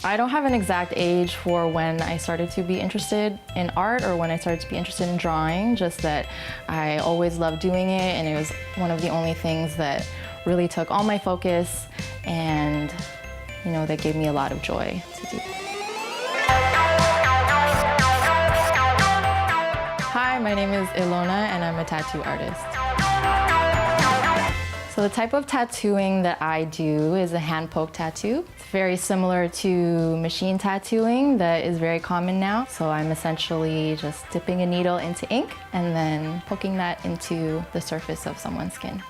I don't have an exact age for when I started to be interested in art or when I started to be interested in drawing, just that I always loved doing it, and it was one of the only things that really took all my focus and, you know, that gave me a lot of joy to do. Hi, my name is Ilona and I'm a tattoo artist. So the type of tattooing that I do is a hand poke tattoo. It's very similar to machine tattooing that is very common now. So I'm essentially just dipping a needle into ink and then poking that into the surface of someone's skin.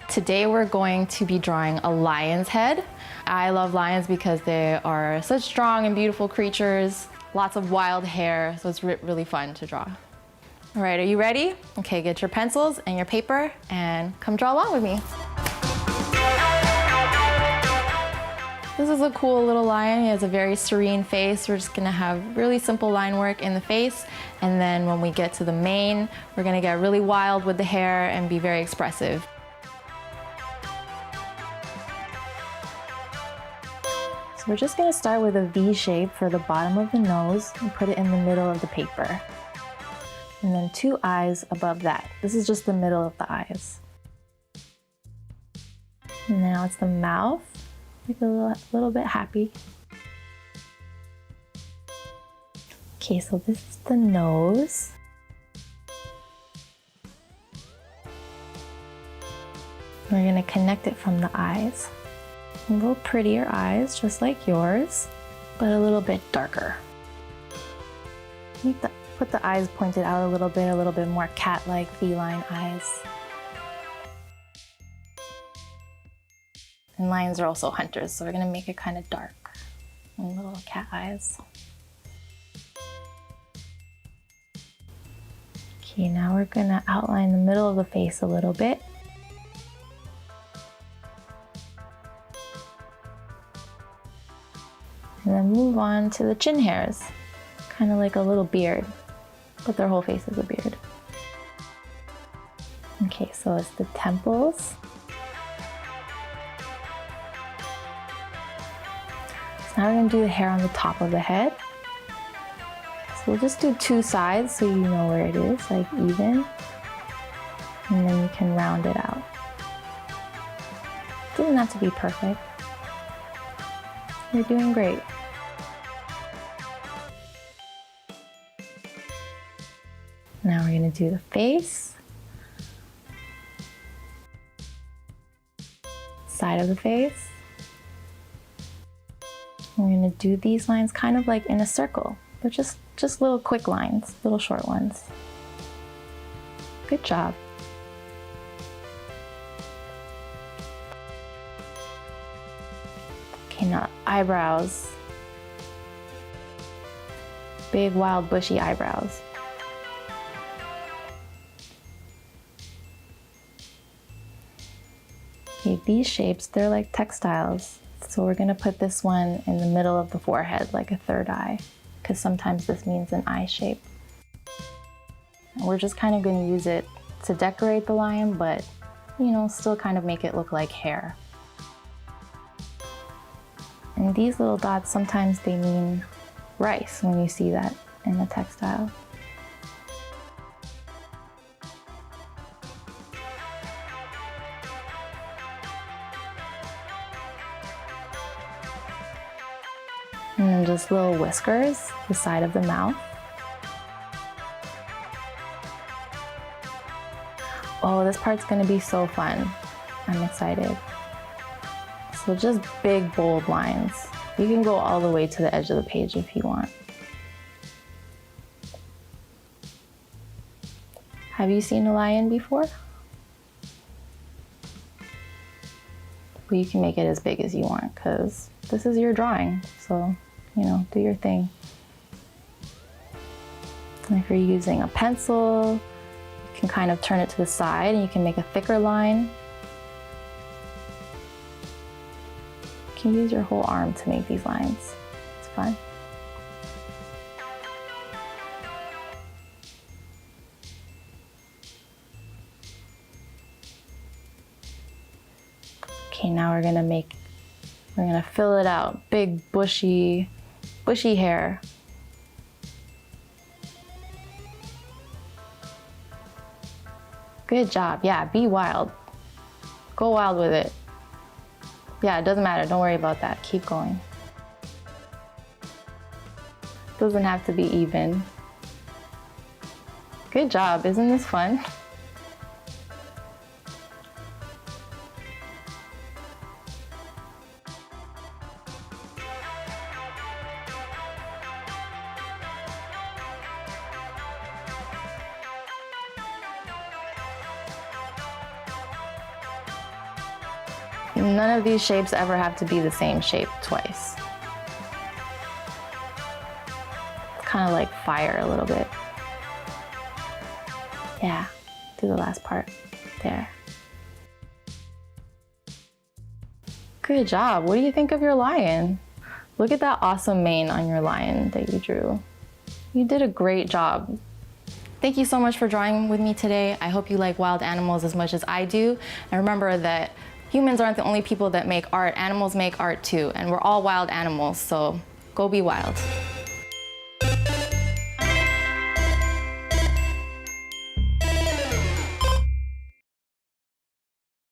Today we're going to be drawing a lion's head. I love lions because they are such strong and beautiful creatures, lots of wild hair, so it's really fun to draw. All right, are you ready? Okay, get your pencils and your paper and come draw along with me. This is a cool little lion. He has a very serene face. We're just gonna have really simple line work in the face, and then when we get to the mane, we're gonna get really wild with the hair and be very expressive. So we're just gonna start with a V shape for the bottom of the nose and put it in the middle of the paper. And then 2 eyes above that. This is just the middle of the eyes. And now it's the mouth, like a little bit happy. Okay, so this is the nose. We're gonna connect it from the eyes. A little prettier eyes, just like yours, but a little bit darker. Put the eyes pointed out a little bit more cat-like feline eyes. And lions are also hunters, so we're gonna make it kind of dark and little cat eyes. Okay, now we're gonna outline the middle of the face a little bit. And then move on to the chin hairs, kind of like a little beard. But their whole face is a beard. Okay, so it's the temples. So now we're gonna do the hair on the top of the head. So we'll just do 2 sides so you know where it is, like even. And then you can round it out. It doesn't have to be perfect. You're doing great. Now we're gonna do the face, side of the face. We're gonna do these lines kind of like in a circle, but just little quick lines, little short ones. Good job. Okay, now eyebrows. Big, wild, bushy eyebrows. Okay, these shapes, they're like textiles. So we're gonna put this one in the middle of the forehead, like a third eye, because sometimes this means an eye shape. And we're just kind of gonna use it to decorate the lion, but, you know, still kind of make it look like hair. And these little dots, sometimes they mean rice when you see that in the textile. And then just little whiskers, the side of the mouth. Oh, this part's gonna be so fun. I'm excited. So just big, bold lines. You can go all the way to the edge of the page if you want. Have you seen a lion before? Well, you can make it as big as you want because this is your drawing, so, you know, do your thing. And if you're using a pencil, you can kind of turn it to the side and you can make a thicker line. You can use your whole arm to make these lines. It's fun. Okay, now we're gonna make We're gonna fill it out. Big, bushy hair. Good job. Yeah, be wild. Go wild with it. Yeah, it doesn't matter. Don't worry about that. Keep going. Doesn't have to be even. Good job. Isn't this fun? None of these shapes ever have to be the same shape twice. It's kind of like fire a little bit. Yeah, do the last part. There. Good job. What do you think of your lion? Look at that awesome mane on your lion that you drew. You did a great job. Thank you so much for drawing with me today. I hope you like wild animals as much as I do. And remember that humans aren't the only people that make art. Animals make art too, and we're all wild animals, so go be wild.